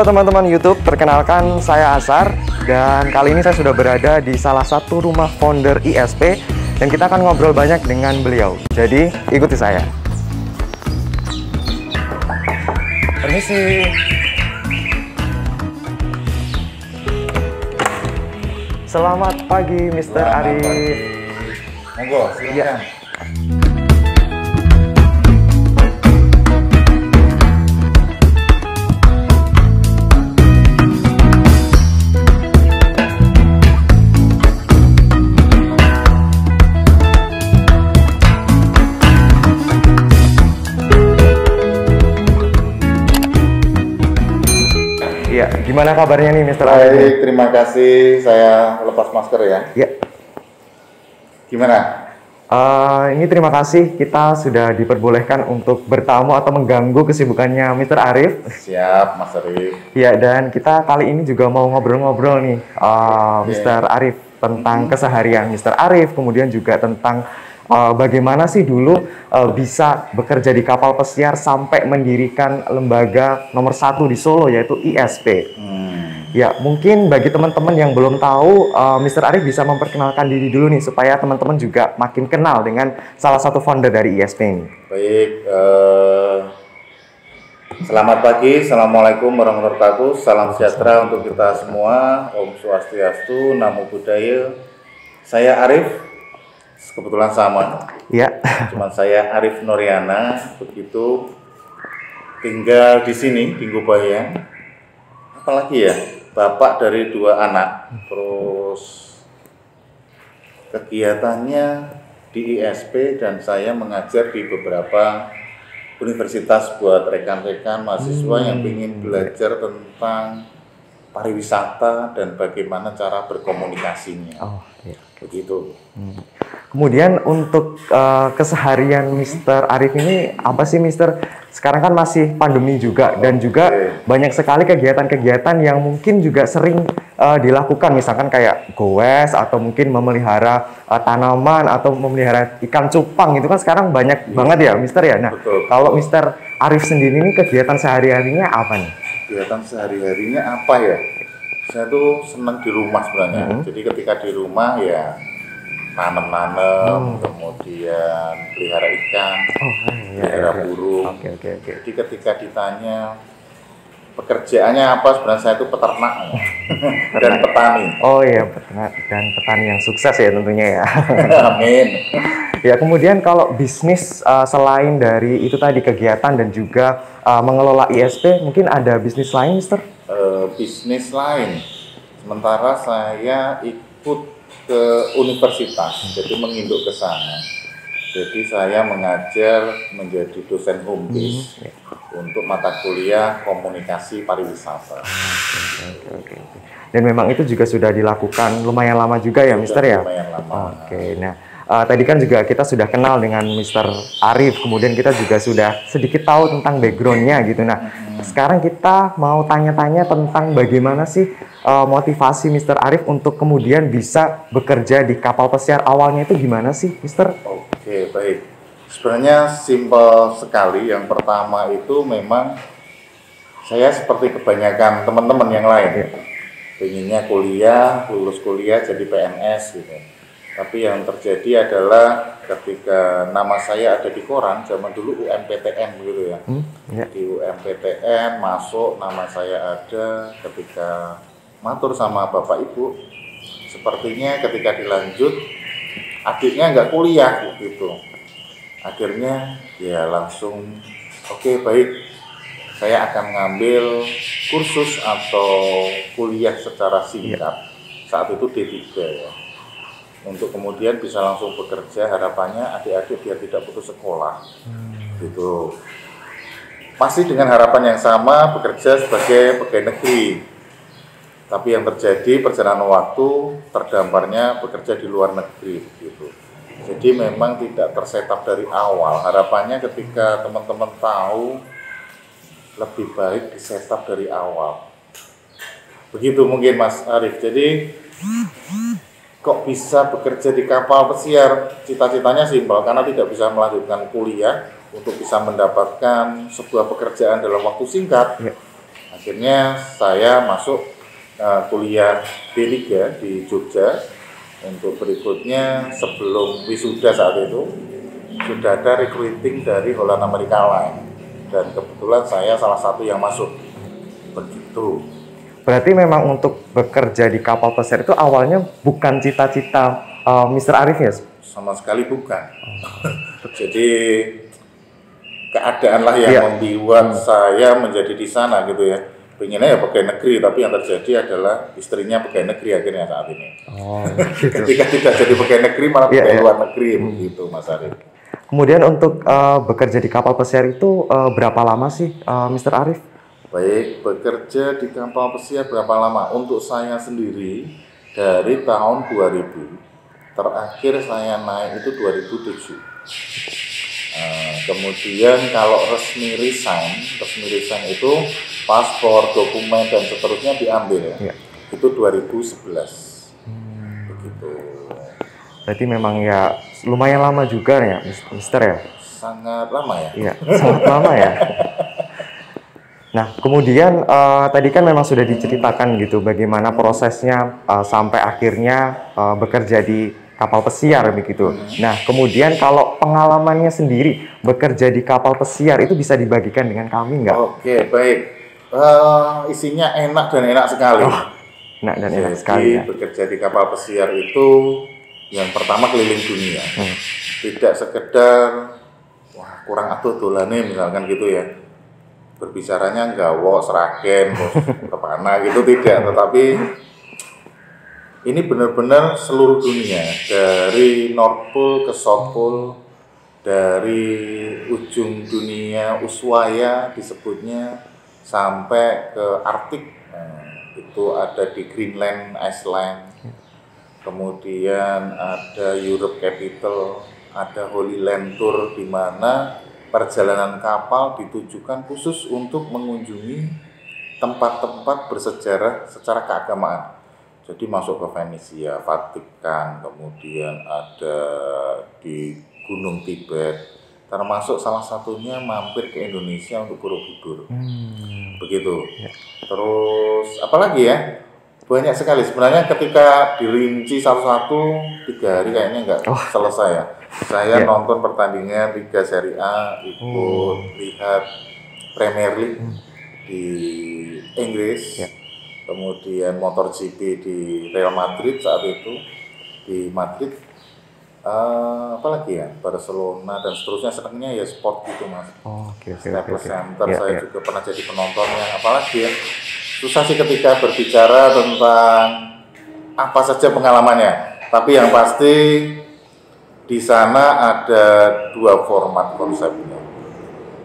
Halo teman-teman YouTube, perkenalkan saya Asar dan kali ini saya sudah berada di salah satu rumah founder ISP dan kita akan ngobrol banyak dengan beliau. Jadi ikuti saya. Permisi. Selamat pagi Mr. Arif. Monggo, silakan. Ya. Ya, gimana kabarnya nih Mr. Arif? Baik, terima kasih. Saya lepas masker ya. Ya. Gimana? Ini terima kasih kita sudah diperbolehkan untuk bertamu atau mengganggu kesibukannya Mr. Arif. Siap, Mas Arif. Ya, dan kita kali ini juga mau ngobrol-ngobrol nih, Mr. Arif, tentang keseharian Mr. Arif, kemudian juga tentang bagaimana sih dulu bisa bekerja di kapal pesiar sampai mendirikan lembaga nomor 1 di Solo, yaitu ISP. Ya, mungkin bagi teman-teman yang belum tahu, Mr. Arif bisa memperkenalkan diri dulu nih, supaya teman-teman juga makin kenal dengan salah satu founder dari ISP ini. Baik, selamat pagi. Assalamualaikum warahmatullahi wabarakatuh. Salam sejahtera untuk kita semua. Om Swastiastu, Namo Buddhaya. Saya Arif, kebetulan sama. Ya. Cuman saya Arif Noriana, begitu tinggal di sini di Ngubaya. Apalagi ya, bapak dari 2 anak, terus kegiatannya di ISP dan saya mengajar di beberapa universitas buat rekan-rekan mahasiswa yang ingin belajar tentang pariwisata dan bagaimana cara berkomunikasinya. Oh, iya. Begitu. Kemudian untuk keseharian Mr. Arif ini apa sih Mr.? Sekarang kan masih pandemi juga dan juga banyak sekali kegiatan-kegiatan yang mungkin juga sering dilakukan, misalkan kayak goes atau mungkin memelihara tanaman atau memelihara ikan cupang, itu kan sekarang banyak banget ya Mr. ya. Nah, kalau Mr. Arif sendiri ini kegiatan sehari-harinya apa nih? Kegiatan sehari-harinya apa ya? Saya tuh senang di rumah sebenarnya. Jadi ketika di rumah ya nanam-nanam, kemudian pelihara ikan, pelihara burung. Oke. Jadi ketika ditanya pekerjaannya apa, sebenarnya saya itu peternak dan petani. Oh iya, peternak dan petani yang sukses ya tentunya ya. Amin. Ya, kemudian kalau bisnis selain dari itu tadi kegiatan dan juga mengelola ISP, mungkin ada bisnis lain, Mister? Bisnis lain. Sementara saya ikut ke universitas, jadi menginduk ke sana. Jadi saya mengajar menjadi dosen home base untuk mata kuliah komunikasi pariwisata. Oke. Dan memang itu juga sudah dilakukan lumayan lama juga ya, Mister ya? Lumayan lama. Oke, nah tadi kan juga kita sudah kenal dengan Mr. Arif, kemudian kita juga sudah sedikit tahu tentang backgroundnya gitu. Nah, sekarang kita mau tanya-tanya tentang bagaimana sih motivasi Mr. Arif untuk kemudian bisa bekerja di kapal pesiar, awalnya itu gimana sih, Mister? Oke, baik. Sebenarnya simpel sekali. Yang pertama itu memang saya seperti kebanyakan teman-teman yang lain. Pengennya kuliah, lulus kuliah jadi PNS gitu. Tapi yang terjadi adalah ketika nama saya ada di koran, zaman dulu UMPTN gitu ya. Di UMPTN masuk, nama saya ada, ketika matur sama bapak ibu, sepertinya ketika dilanjut, adiknya nggak kuliah gitu. Akhirnya ya langsung, oke, baik, saya akan ngambil kursus atau kuliah secara singkat. Saat itu D3 ya. Untuk kemudian bisa langsung bekerja, harapannya adik-adik biar tidak putus sekolah. Gitu. Masih dengan harapan yang sama, bekerja sebagai pegawai negeri. Tapi yang terjadi perjalanan waktu, terdamparnya bekerja di luar negeri. Gitu. Jadi memang tidak tersetap dari awal. Harapannya ketika teman-teman tahu, lebih baik disetap dari awal. Begitu mungkin Mas Arif. Jadi kok bisa bekerja di kapal pesiar? Cita-citanya simpel, karena tidak bisa melanjutkan kuliah untuk bisa mendapatkan sebuah pekerjaan dalam waktu singkat. Akhirnya saya masuk kuliah D3 di Jogja. Untuk berikutnya sebelum wisuda saat itu sudah ada recruiting dari Holland America Line dan kebetulan saya salah satu yang masuk. Begitu. Berarti memang untuk bekerja di kapal pesiar itu awalnya bukan cita-cita Mr. Arif ya? Sama sekali bukan. Jadi keadaan lah yang membuat saya menjadi di sana gitu ya. Pengennya ya pegawai negeri, tapi yang terjadi adalah istrinya pegawai negeri akhirnya saat ini. Oh, gitu. Ketika tidak jadi pegawai negeri malah pegawai luar negeri begitu, Mas Arif. Kemudian untuk bekerja di kapal pesiar itu berapa lama sih, Mr. Arif? Baik, bekerja di kapal pesiar berapa lama? Untuk saya sendiri dari tahun 2000, terakhir saya naik itu 2007. Kemudian kalau resmi resign itu paspor, dokumen dan seterusnya diambil itu 2011. Begitu. Berarti memang ya lumayan lama juga ya, Mister ya? Sangat lama ya? Iya, sangat lama ya. Nah, kemudian tadi kan memang sudah diceritakan gitu bagaimana prosesnya sampai akhirnya bekerja di kapal pesiar begitu. Nah, kemudian kalau pengalamannya sendiri bekerja di kapal pesiar itu bisa dibagikan dengan kami nggak? Oke, baik. Isinya enak dan enak sekali. Enak dan enak sekali ya. Bekerja di kapal pesiar itu yang pertama keliling dunia. Tidak sekedar wah kurang atuh dolane misalkan gitu ya. Berbicaranya gawok, seragen, kemana gitu tidak, tetapi ini benar-benar seluruh dunia, dari North Pole ke South Pole, dari ujung dunia Ushuaia disebutnya sampai ke Arktik. Itu ada di Greenland, Iceland, kemudian ada Europe Capital, ada Holy Land Tour di mana perjalanan kapal ditujukan khusus untuk mengunjungi tempat-tempat bersejarah secara keagamaan. Jadi masuk ke Venesia, Vatikan, kemudian ada di Gunung Tibet, termasuk salah satunya mampir ke Indonesia untuk Borobudur. Begitu. Terus apalagi ya? Banyak sekali sebenarnya, ketika dirinci satu-satu 3 hari kayaknya nggak selesai ya. Saya nonton pertandingan Liga Serie A, ikut lihat Premier League di Inggris, kemudian MotoGP di Real Madrid saat itu, di Madrid, apalagi ya, Barcelona dan seterusnya. Senangnya ya sport gitu Mas. Staples Center saya juga pernah jadi penontonnya. Apalagi ya, susah sih ketika berbicara tentang apa saja pengalamannya. Tapi yang pasti di sana ada 2 format konsepnya.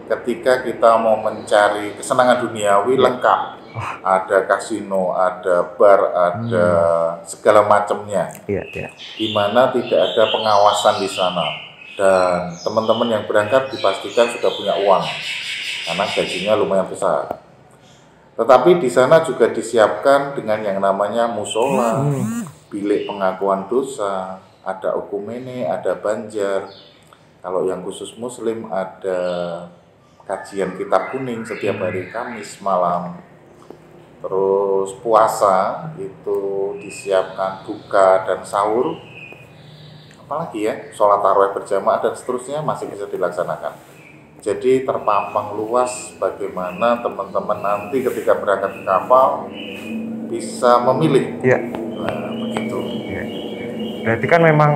Ketika kita mau mencari kesenangan duniawi lengkap, ada kasino, ada bar, ada segala macamnya. Di mana tidak ada pengawasan di sana, dan teman-teman yang berangkat dipastikan sudah punya uang karena gajinya lumayan besar. Tetapi di sana juga disiapkan dengan yang namanya musola, bilik pengakuan dosa, ada okumene, ada banjar. Kalau yang khusus muslim ada kajian kitab kuning setiap hari Kamis malam. Terus puasa itu disiapkan buka dan sahur. Apalagi ya, sholat tarawih berjamaah dan seterusnya masih bisa dilaksanakan. Jadi terpampang luas bagaimana teman-teman nanti ketika berangkat ke kapal bisa memilih. Nah, begitu. Berarti kan memang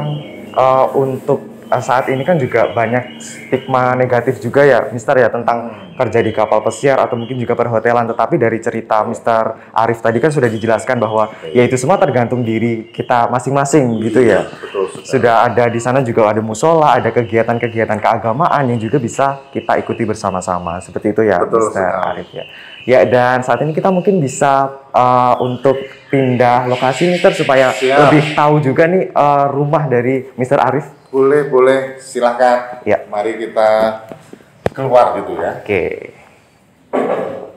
untuk saat ini kan juga banyak stigma negatif juga ya, Mister ya, tentang kerja di kapal pesiar atau mungkin juga perhotelan. Tetapi dari cerita Mister Arif tadi kan sudah dijelaskan bahwa ya itu semua tergantung diri kita masing-masing gitu ya. Betul, sudah ada di sana juga ada musola, ada kegiatan-kegiatan keagamaan yang juga bisa kita ikuti bersama-sama. Seperti itu ya, Mister Arif ya. Ya, dan saat ini kita mungkin bisa untuk pindah lokasi Mister supaya lebih tahu juga nih rumah dari Mister Arif. Boleh, silakan. Mari kita keluar gitu ya.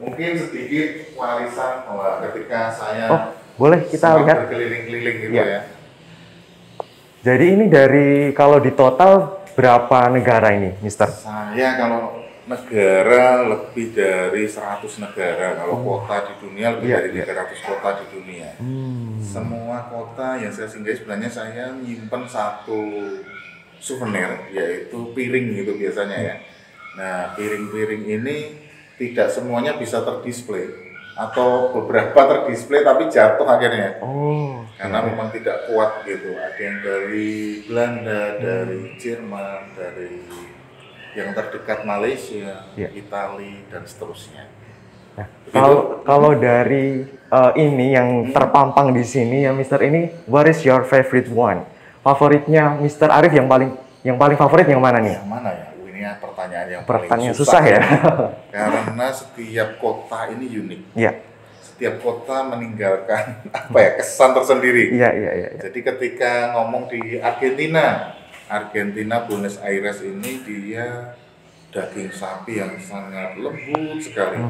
Mungkin sedikit warisan bahwa ketika saya boleh kita lihat berkeliling-keliling gitu ya. Jadi ini dari kalau di total berapa negara ini, Mister? Saya kalau negara lebih dari 100 negara. Kalau kota di dunia lebih dari 300 kota di dunia. Semua kota yang saya singgahi sebenarnya saya nyimpen satu souvenir, yaitu piring gitu biasanya ya. Nah, piring-piring ini tidak semuanya bisa terdisplay atau beberapa terdisplay tapi jatuh akhirnya. Karena memang tidak kuat gitu. Ada yang dari Belanda, dari Jerman, dari yang terdekat Malaysia, Italia dan seterusnya. Nah, kalau dari ini yang terpampang di sini ya Mister, ini what is your favorite one? Favoritnya Mister Arif yang paling favorit yang mana nih? Yang mana ya? Ini pertanyaan yang Pertanyaan paling susah ya. Karena setiap kota ini unik. Iya. Setiap kota meninggalkan kesan tersendiri. Iya. Jadi ketika ngomong di Argentina Buenos Aires ini dia daging sapi yang sangat lembut sekali.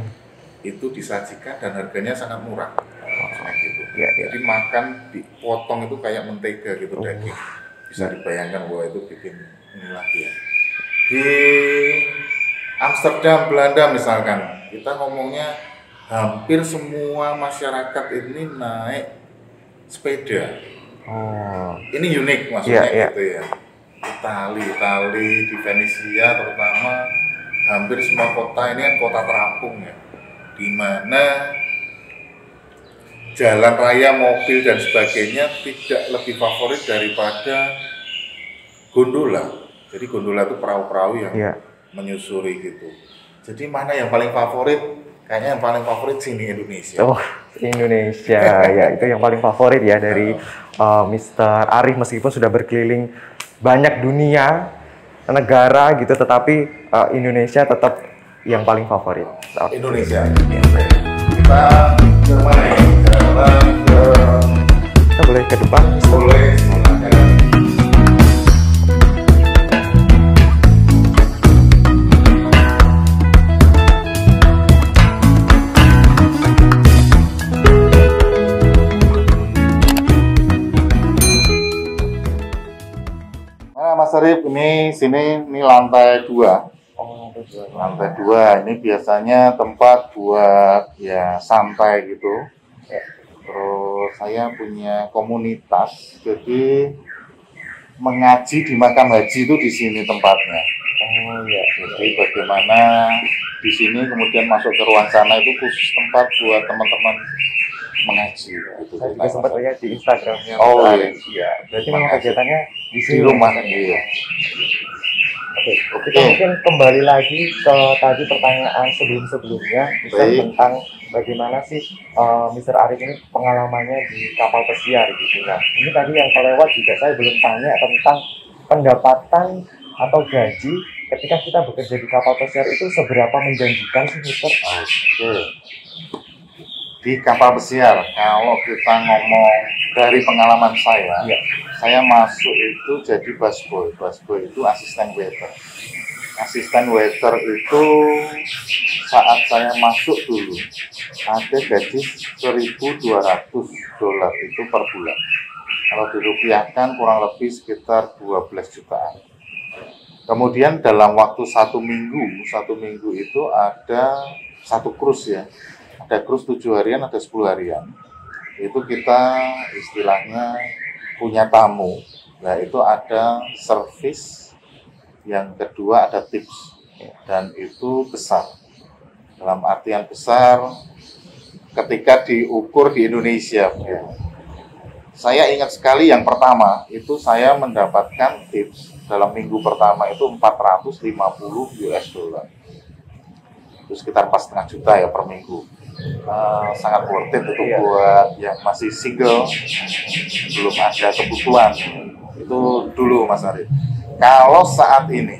Itu disajikan dan harganya sangat murah. Gitu. Jadi makan dipotong itu kayak mentega gitu daging. Bisa dibayangkan bahwa itu bikin ini lagi ya. Di Amsterdam, Belanda misalkan, kita ngomongnya hampir semua masyarakat ini naik sepeda. Ini unik maksudnya gitu ya. Itali di Venesia terutama hampir semua kota ini kan kota terapung ya, di mana jalan raya, mobil dan sebagainya tidak lebih favorit daripada gondola. Jadi gondola itu perahu-perahu yang menyusuri gitu. Jadi mana yang paling favorit? Kayaknya yang paling favorit sini Indonesia. Indonesia ya, itu yang paling favorit ya dari Mister Arif, meskipun sudah berkeliling banyak dunia negara gitu, tetapi Indonesia tetap yang paling favorit. Indonesia. Kita ke mana ya? Kita boleh ke depan. Boleh. Mas Arif, ini lantai 2. Lantai 2 ini biasanya tempat buat ya santai gitu. Terus saya punya komunitas, jadi mengaji di makam haji itu di sini tempatnya. Jadi bagaimana di sini kemudian masuk ke ruang sana itu khusus tempat buat teman-teman mengaji. Gitu. Saya juga sempat lihat di Instagramnya. Iya. Berarti memang kegiatannya di rumah. Iya. Kita mungkin kembali lagi ke tadi pertanyaan sebelumnya, tentang bagaimana sih Mister Arif ini pengalamannya di kapal pesiar gitu. Nah, ini tadi yang kelewat juga saya belum tanya tentang pendapatan atau gaji ketika kita bekerja di kapal pesiar itu seberapa menjanjikan sih Mister? Di kapal pesiar, kalau kita ngomong dari pengalaman saya masuk itu jadi busboy. Busboy itu asisten waiter. Asisten waiter itu saat saya masuk dulu ada gaji $1.200 itu per bulan. Kalau dirupiahkan kurang lebih sekitar 12 jutaan. Kemudian dalam waktu satu minggu itu ada satu cruise ya. Ada cruise 7 harian, ada 10 harian. Itu kita istilahnya punya tamu. Nah, itu ada servis, yang kedua ada tips. Dan itu besar. Dalam artian besar ketika diukur di Indonesia. Saya ingat sekali yang pertama, itu saya mendapatkan tips dalam minggu pertama itu $450. Itu sekitar 4,5 juta ya per minggu. Sangat worth it itu buat yang masih single, belum ada kebutuhan. Itu dulu Mas Arif. Kalau saat ini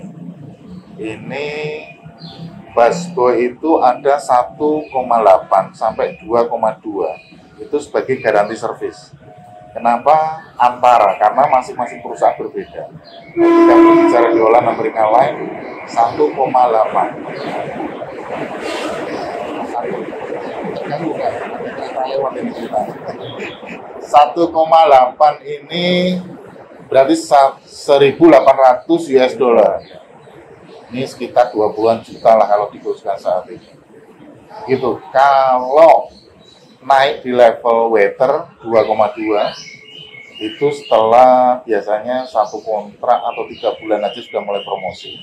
busboy itu ada 1,8 sampai 2,2 itu sebagai garansi servis. Kenapa? Karena masing-masing perusahaan berbeda. Ketika berbicara di Holland Amerika lain 1,8. 1,8 ini berarti $1.800. Ini sekitar 20-an juta lah kalau dikhususkan saat ini. Gitu. Kalau naik di level waiter 2,2 itu setelah biasanya 1 kontrak atau 3 bulan aja sudah mulai promosi.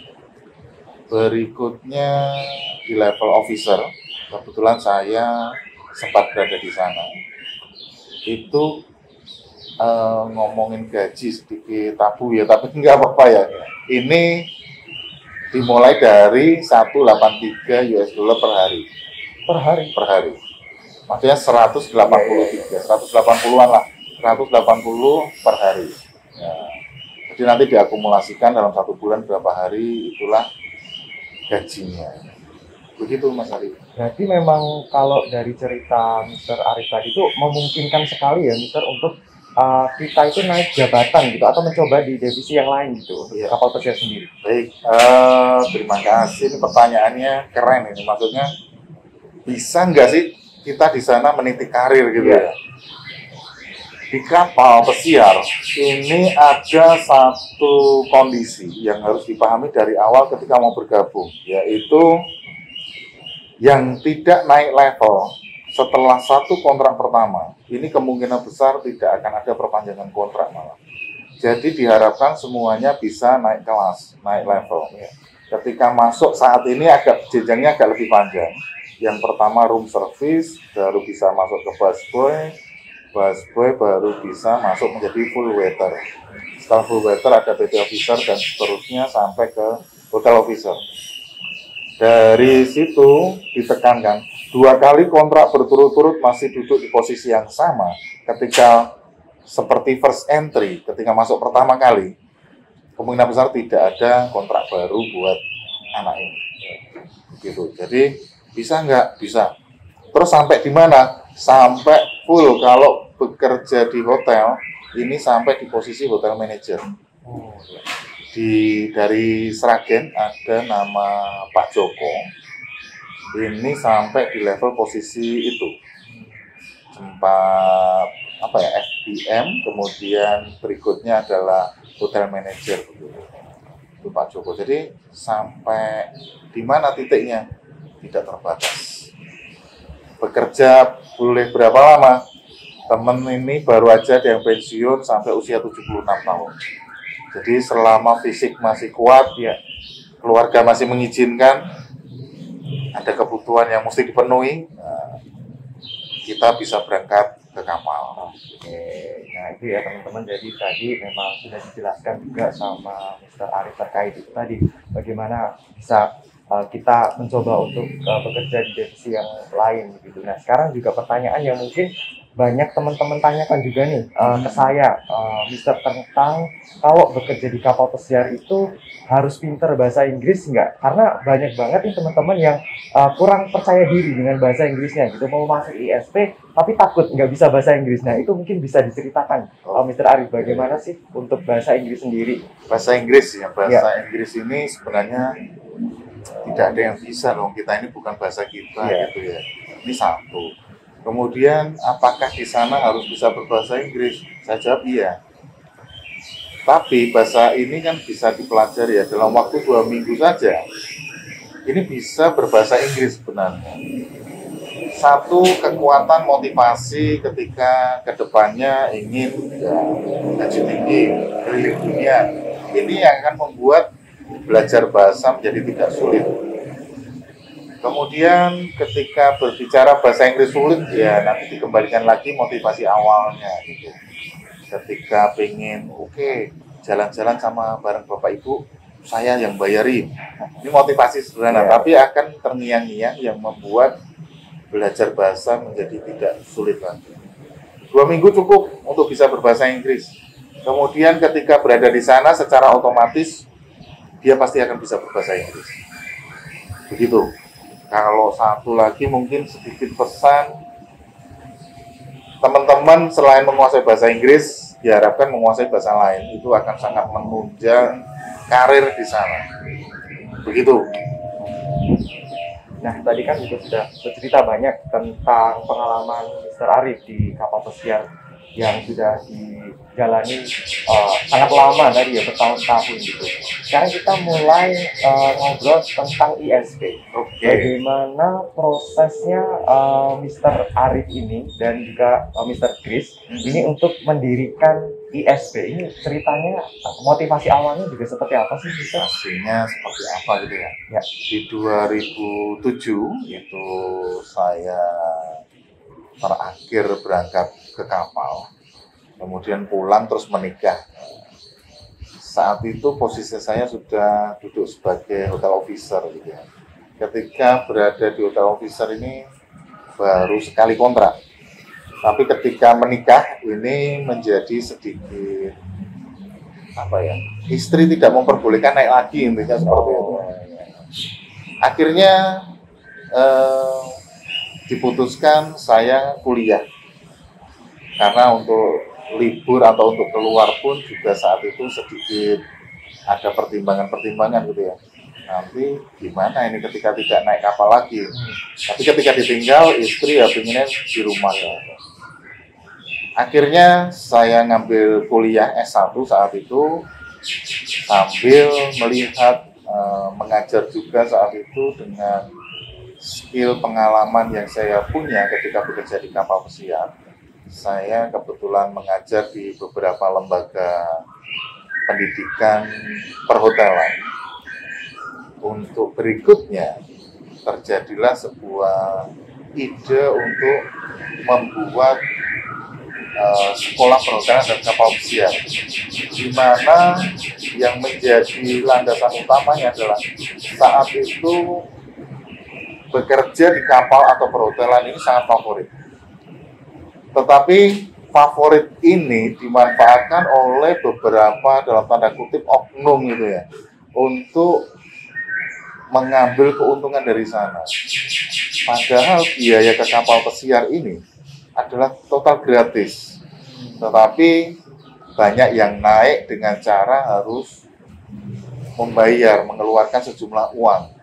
Berikutnya di level officer, kebetulan saya sempat berada di sana. Itu ngomongin gaji sedikit tabu ya, tapi nggak apa-apa ya. Ini dimulai dari 183 US dollar per hari. Per hari. Maksudnya 180-an lah. 180 per hari. Ya. Jadi nanti diakumulasikan dalam 1 bulan berapa hari, itulah gajinya. Begitu Mas Arif. Berarti memang kalau dari cerita Mr. Arif tadi itu memungkinkan sekali ya Mr. untuk kita itu naik jabatan gitu atau mencoba di divisi yang lain gitu untuk kapal pesiar sendiri. Baik, terima kasih. Ini pertanyaannya keren ini. Maksudnya bisa nggak sih kita di sana meniti karir gitu ya? Di kapal pesiar ini ada satu kondisi yang harus dipahami dari awal ketika mau bergabung, yaitu yang tidak naik level setelah 1 kontrak pertama, ini kemungkinan besar tidak akan ada perpanjangan kontrak malah. Jadi diharapkan semuanya bisa naik kelas, naik level. Ketika masuk saat ini jenjangnya agak lebih panjang. Yang pertama room service, baru bisa masuk ke busboy baru bisa masuk menjadi full waiter. Setelah full waiter ada PT officer dan seterusnya sampai ke hotel officer. Dari situ ditekankan 2 kali kontrak berturut-turut masih duduk di posisi yang sama ketika seperti first entry, ketika masuk pertama kali, kemungkinan besar tidak ada kontrak baru buat anak ini. Gitu. Jadi bisa nggak? Bisa. Terus sampai di mana? Sampai full kalau bekerja di hotel ini sampai di posisi hotel manager. Dari Sragen ada nama Pak Joko. Ini sampai di level posisi itu. Sempat FBM, kemudian berikutnya adalah hotel manager itu Pak Joko. Jadi sampai di mana titiknya? Tidak terbatas. Bekerja boleh berapa lama? Temen ini baru aja ada yang pensiun sampai usia 76 tahun. Jadi selama fisik masih kuat, ya keluarga masih mengizinkan, ada kebutuhan yang mesti dipenuhi, kita bisa berangkat ke kapal. Nah itu ya teman-teman, jadi tadi memang sudah dijelaskan juga sama Mr. Arif terkait itu tadi, bagaimana bisa kita mencoba untuk bekerja di divisi yang lain gitu. Nah sekarang juga pertanyaan yang mungkin banyak teman-teman tanyakan juga nih ke saya, Mister, tentang kalau bekerja di kapal pesiar itu harus pinter bahasa Inggris nggak? Karena banyak banget nih teman-teman yang kurang percaya diri dengan bahasa Inggrisnya gitu, mau masuk ISP tapi takut nggak bisa bahasa Inggris. Nah itu mungkin bisa diceritakan Mister Arif, bagaimana sih untuk bahasa Inggris sendiri? Bahasa Inggris ya, Inggris ini sebenarnya tidak ada yang bisa loh, kita ini bukan bahasa kita gitu ya. Ini satu. Kemudian apakah di sana harus bisa berbahasa Inggris? Saya jawab iya. Tapi bahasa ini kan bisa dipelajari ya dalam waktu 2 minggu saja. Ini bisa berbahasa Inggris sebenarnya. Satu, kekuatan motivasi ketika kedepannya ingin gaji tinggi, keliling dunia. Ini yang akan membuat belajar bahasa menjadi tidak sulit. Kemudian ketika berbicara bahasa Inggris sulit, ya nanti dikembalikan lagi motivasi awalnya gitu. Ketika pengen jalan-jalan sama bareng Bapak Ibu, saya yang bayarin. Ini motivasi sederhana, tapi akan terngiang-ngiang yang membuat belajar bahasa menjadi tidak sulit lagi. 2 minggu cukup untuk bisa berbahasa Inggris. Kemudian ketika berada di sana secara otomatis dia pasti akan bisa berbahasa Inggris. Begitu. Kalau satu lagi mungkin sedikit pesan, teman-teman selain menguasai bahasa Inggris, diharapkan menguasai bahasa lain. Itu akan sangat menunjang karir di sana. Begitu. Nah, tadi kan juga sudah bercerita banyak tentang pengalaman Mr. Arif di kapal pesiar yang sudah dijalani sangat lama tadi ya, bertahun-tahun gitu. Sekarang kita mulai ngobrol tentang ISP. Bagaimana prosesnya Mr. Arif ini dan juga Mr. Chris ini untuk mendirikan ISP. Ini ceritanya, motivasi awalnya juga seperti apa sih bisa? Hasilnya seperti apa gitu ya? Ya. Di 2007 itu saya terakhir berangkat ke kapal, kemudian pulang terus menikah. Saat itu posisi saya sudah duduk sebagai hotel officer gitu ya. Ketika berada di hotel officer ini baru sekali kontrak. Tapi ketika menikah ini menjadi sedikit apa ya? Istri tidak memperbolehkan naik lagi, intinya seperti itu. Akhirnya diputuskan saya kuliah. Karena untuk libur atau untuk keluar pun juga saat itu sedikit ada pertimbangan-pertimbangan gitu ya. Nanti gimana ini ketika tidak naik kapal lagi. Tapi ketika ditinggal istri ya pengennya di rumah ya. Akhirnya saya ngambil kuliah S1 saat itu sambil melihat mengajar juga saat itu dengan skill pengalaman yang saya punya ketika bekerja di kapal pesiar. Saya kebetulan mengajar di beberapa lembaga pendidikan perhotelan. Untuk berikutnya terjadilah sebuah ide untuk membuat sekolah perhotelan dan kapal pesiar, di mana yang menjadi landasan utamanya adalah saat itu bekerja di kapal atau perhotelan ini sangat favorit. Tetapi favorit ini dimanfaatkan oleh beberapa dalam tanda kutip oknum gitu ya, untuk mengambil keuntungan dari sana. Padahal biaya ke kapal pesiar ini adalah total gratis. Tetapi banyak yang naik dengan cara harus membayar, mengeluarkan sejumlah uang.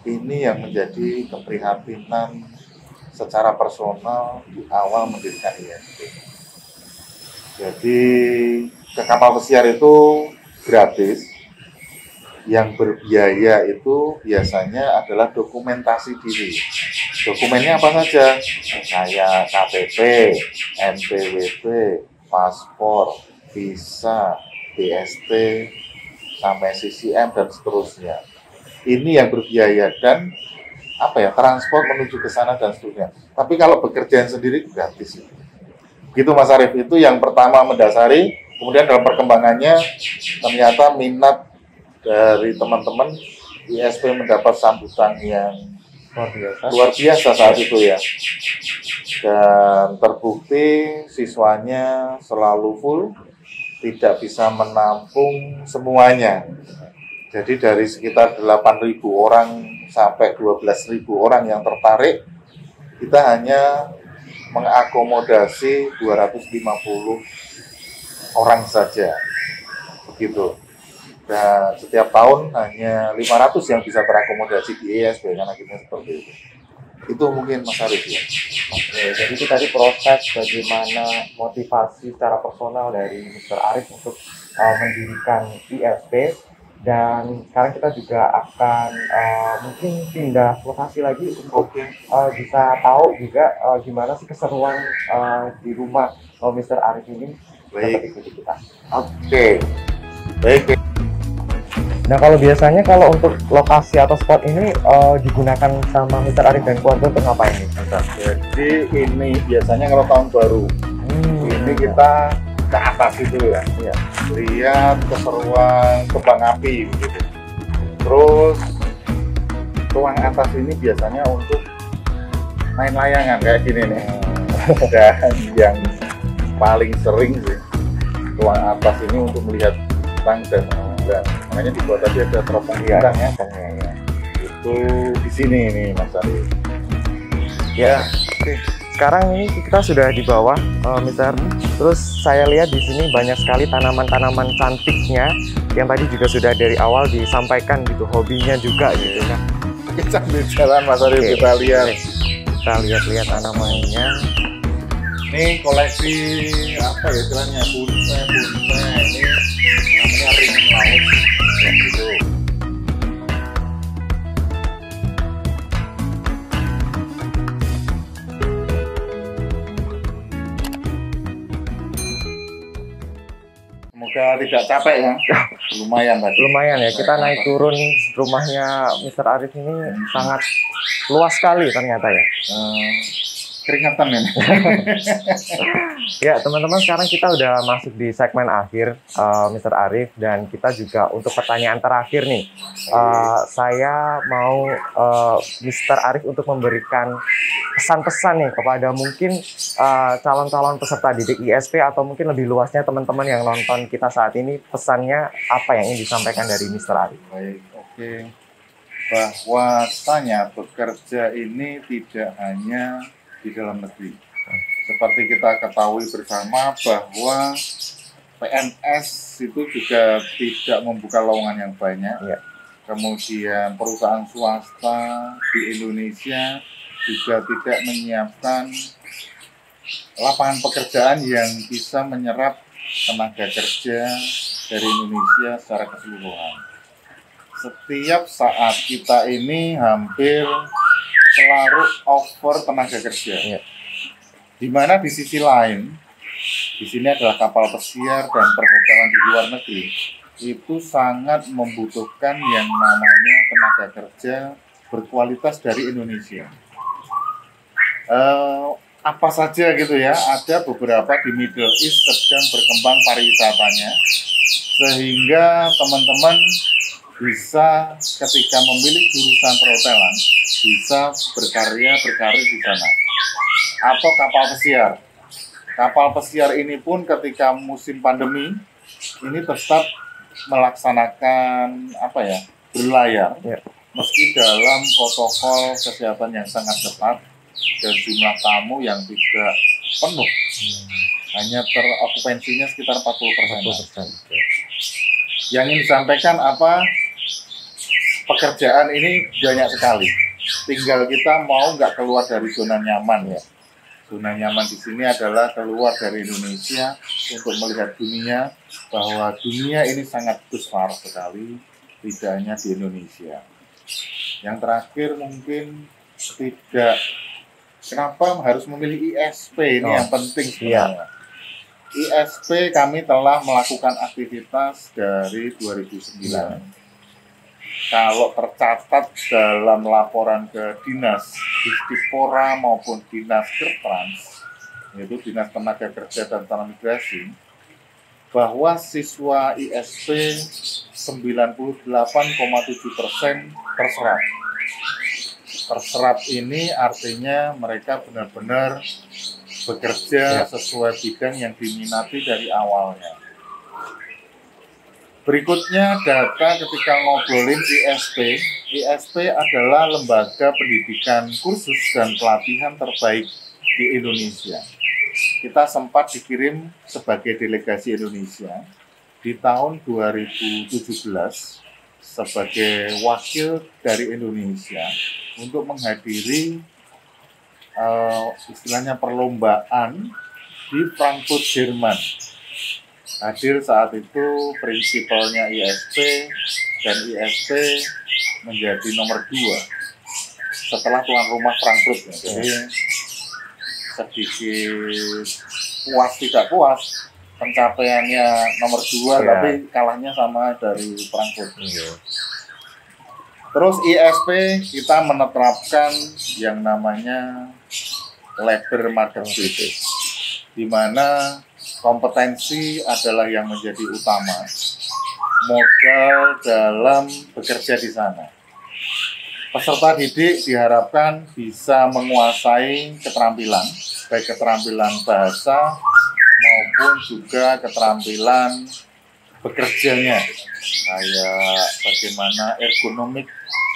Ini yang menjadi keprihatinan secara personal di awal mendirikan ISP. Jadi ke kapal pesiar itu gratis, yang berbiaya itu biasanya adalah dokumentasi diri. Dokumennya apa saja? Kayak KTP, NPWP, paspor, visa, BST, sampai CCM dan seterusnya. Ini yang berbiaya dan transport menuju ke sana dan seterusnya. Tapi kalau bekerjaan sendiri gratis. Gitu Mas Arif, itu yang pertama mendasari. Kemudian dalam perkembangannya ternyata minat dari teman-teman ISP mendapat sambutan yang luar biasa saat itu ya. Dan terbukti siswanya selalu full, tidak bisa menampung semuanya. Jadi dari sekitar 8.000 orang sampai 12.000 orang yang tertarik, kita hanya mengakomodasi 250 orang saja. Begitu. Dan setiap tahun hanya 500 yang bisa terakomodasi di ISP, kan akhirnya seperti itu. Itu mungkin Mas Arif ya. Oke, jadi itu tadi proses bagaimana motivasi secara personal dari Mr. Arif untuk mendirikan ISP. Dan sekarang kita juga akan mungkin pindah lokasi lagi untuk bisa tahu juga gimana sih keseruan di rumah Mr. Arif ini. Baik. Ikuti kita. Oke. Baik. Nah kalau biasanya kalau untuk lokasi atau spot ini digunakan sama Mr. Arif dan keluarga untuk ngapain nih? Jadi ini biasanya kalau tahun baru, ini kita ke atas itu ya, lihat keseruan kembang api gitu. Terus ruang atas ini biasanya untuk main layangan kayak gini nih. Dan yang paling sering sih ruang atas ini untuk melihat bintang dan bulan. Makanya dibuat tadi ada teropong bintang ya. Itu di sini nih Mas Arif. Ya. Oke. Sekarang ini kita sudah di bawah, Mr. Terus saya lihat di sini banyak sekali tanaman-tanaman cantiknya yang tadi juga sudah dari awal disampaikan gitu, hobinya juga gitu kan. Kita sambil jalan Mas Arif, kita lihat. Kita lihat-lihat tanamannya. Ini koleksi apa ya istilahnya, bunte ini namanya ring laut ya, gitu. Semoga tidak capek ya. Lumayan tadi. Lumayan ya, kita naik turun rumahnya Mr. Arif ini sangat luas sekali ternyata ya. Keringatan ini. Ya teman-teman, sekarang kita udah masuk di segmen akhir Mr. Arif, dan kita juga untuk pertanyaan terakhir nih, saya mau Mr. Arif untuk memberikan pesan-pesan nih kepada mungkin calon-calon peserta didik ISP, atau mungkin lebih luasnya teman-teman yang nonton kita saat ini, pesannya apa yang ingin disampaikan dari Mr. Arif? Baik, oke. Bahwasanya bekerja ini tidak hanya di dalam negeri. Seperti kita ketahui bersama bahwa PNS itu juga tidak membuka lowongan yang banyak. Ya. Kemudian perusahaan swasta di Indonesia juga tidak menyiapkan lapangan pekerjaan yang bisa menyerap tenaga kerja dari Indonesia secara keseluruhan. Setiap saat kita ini hampir selalu over tenaga kerja. Ya. Di mana di sisi lain, di sini adalah kapal pesiar dan perhotelan di luar negeri, itu sangat membutuhkan yang namanya tenaga kerja berkualitas dari Indonesia. Apa saja gitu ya, ada beberapa di Middle East sedang berkembang pariwisatanya, sehingga teman-teman bisa ketika memilih jurusan perhotelan bisa berkarir di sana. Atau kapal pesiar. Kapal pesiar ini pun ketika musim pandemi ini tetap melaksanakan berlayar, Ya. meski dalam protokol kesehatan yang sangat ketat dan jumlah tamu yang tidak penuh. Hanya terokupansinya sekitar 40%. Yang ingin disampaikan apa? Pekerjaan ini banyak sekali. Tinggal kita mau nggak keluar dari zona nyaman ya. Zona nyaman di sini adalah keluar dari Indonesia untuk melihat dunia, bahwa dunia ini sangat besar sekali, tidak hanya di Indonesia. Yang terakhir mungkin kenapa harus memilih ISP, ini yang penting sebenarnya. ISP kami telah melakukan aktivitas dari 2009. Kalau tercatat dalam laporan ke Dinas Dikpora maupun Dinas Kertrans, yaitu Dinas Tenaga Kerja dan Transmigrasi, bahwa siswa ISP 98,7% terserap. Terserap ini artinya mereka benar-benar bekerja sesuai bidang yang diminati dari awalnya. Berikutnya data ketika ngobrolin ISP. ISP adalah lembaga pendidikan kursus dan pelatihan terbaik di Indonesia. Kita sempat dikirim sebagai delegasi Indonesia di tahun 2017 sebagai wakil dari Indonesia untuk menghadiri istilahnya perlombaan di Frankfurt, Jerman. Hadir saat itu prinsipalnya ISP, dan ISP menjadi nomor 2 setelah tuan rumah Frankfurt. Jadi sedikit puas tidak puas, pencapaiannya nomor 2 tapi kalahnya sama dari Frankfurt. Terus ISP kita menerapkan yang namanya labor market basis, di mana kompetensi adalah yang menjadi utama, modal dalam bekerja di sana. Peserta didik diharapkan bisa menguasai keterampilan, baik keterampilan bahasa maupun juga keterampilan bekerjanya, kayak bagaimana ergonomik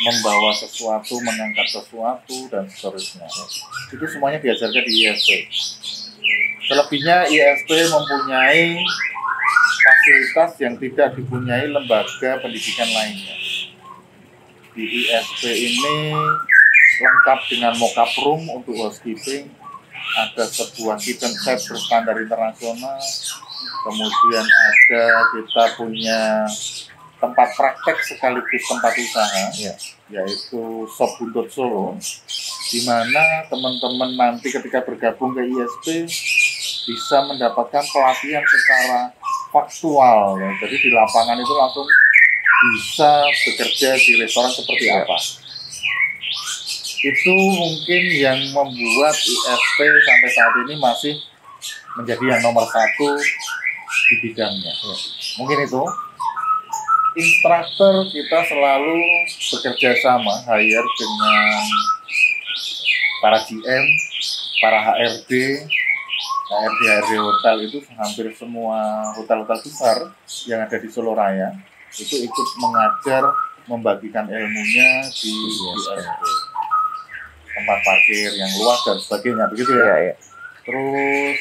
membawa sesuatu, mengangkat sesuatu, dan seterusnya. Itu semuanya diajarkan di ISP. Selebihnya ISP mempunyai fasilitas yang tidak dipunyai lembaga pendidikan lainnya. Di ISP ini lengkap dengan mock-up room untuk housekeeping, ada sebuah kitchen set berstandar internasional, kemudian ada kita punya tempat praktek sekaligus tempat usaha, yaitu Sop Buntut Solo, di mana teman-teman nanti ketika bergabung ke ISP bisa mendapatkan pelatihan secara faktual, ya. Jadi di lapangan itu langsung bisa bekerja di restoran seperti apa. Itu mungkin yang membuat ISP sampai saat ini masih menjadi yang nomor 1 di bidangnya. Mungkin itu. Instruktur kita selalu bekerja sama, hire dengan para GM, para HRD hotel, itu hampir semua hotel-hotel besar yang ada di Solo Raya itu ikut mengajar, membagikan ilmunya di ISP. Tempat parkir yang luas dan sebagainya, begitu ya. Terus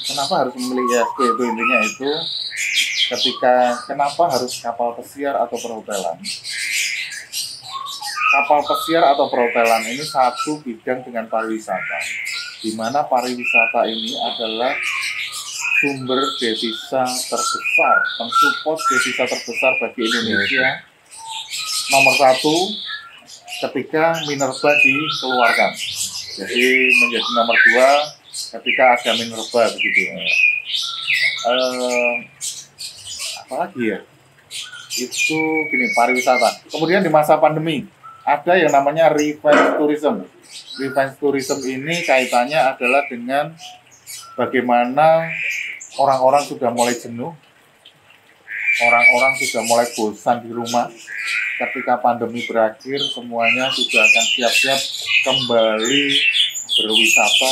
kenapa harus memilih ISP itu, intinya itu kenapa harus kapal pesiar atau perhotelan? Kapal pesiar atau perhotelan ini satu bidang dengan pariwisata, di mana pariwisata ini adalah sumber devisa terbesar, mensupport devisa terbesar bagi Indonesia. Nomor 1 ketika Minerba dikeluarkan, jadi menjadi nomor 2 ketika ada Minerba, begitu. Apalagi ya, itu gini, pariwisata. Kemudian di masa pandemi ada yang namanya revenge tourism. Revenge tourism ini kaitannya adalah dengan bagaimana orang-orang sudah mulai jenuh, orang-orang sudah mulai bosan di rumah. Ketika pandemi berakhir, semuanya sudah akan siap-siap kembali berwisata,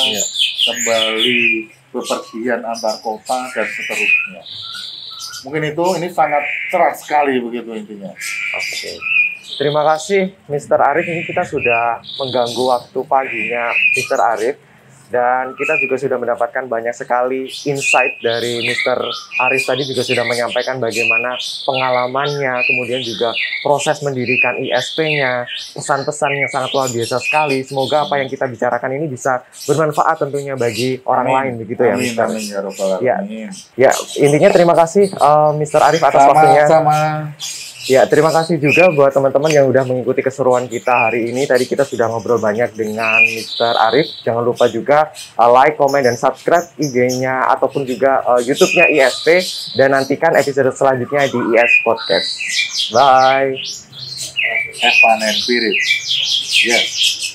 kembali bepergian antar kota dan seterusnya. Mungkin ini sangat cerah sekali, begitu intinya. Oke. Terima kasih Mr. Arif, ini kita sudah mengganggu waktu paginya Mr. Arif, dan kita juga sudah mendapatkan banyak sekali insight dari Mr. Arif. Tadi juga sudah menyampaikan bagaimana pengalamannya, kemudian juga proses mendirikan ISP-nya, pesan-pesan yang sangat luar biasa sekali. Semoga apa yang kita bicarakan ini bisa bermanfaat tentunya bagi orang lain, begitu ya, Mr. Amin, ya Rabbal Alamin. Ya, intinya terima kasih Mr. Arif atas waktunya. Sama. Ya, terima kasih juga buat teman-teman yang udah mengikuti keseruan kita hari ini. Tadi kita sudah ngobrol banyak dengan Mr. Arif. Jangan lupa juga like, comment, dan subscribe IG-nya ataupun juga YouTube-nya ISP. Dan nantikan episode selanjutnya di IS Podcast. Bye. Have fun and spirit. Yes.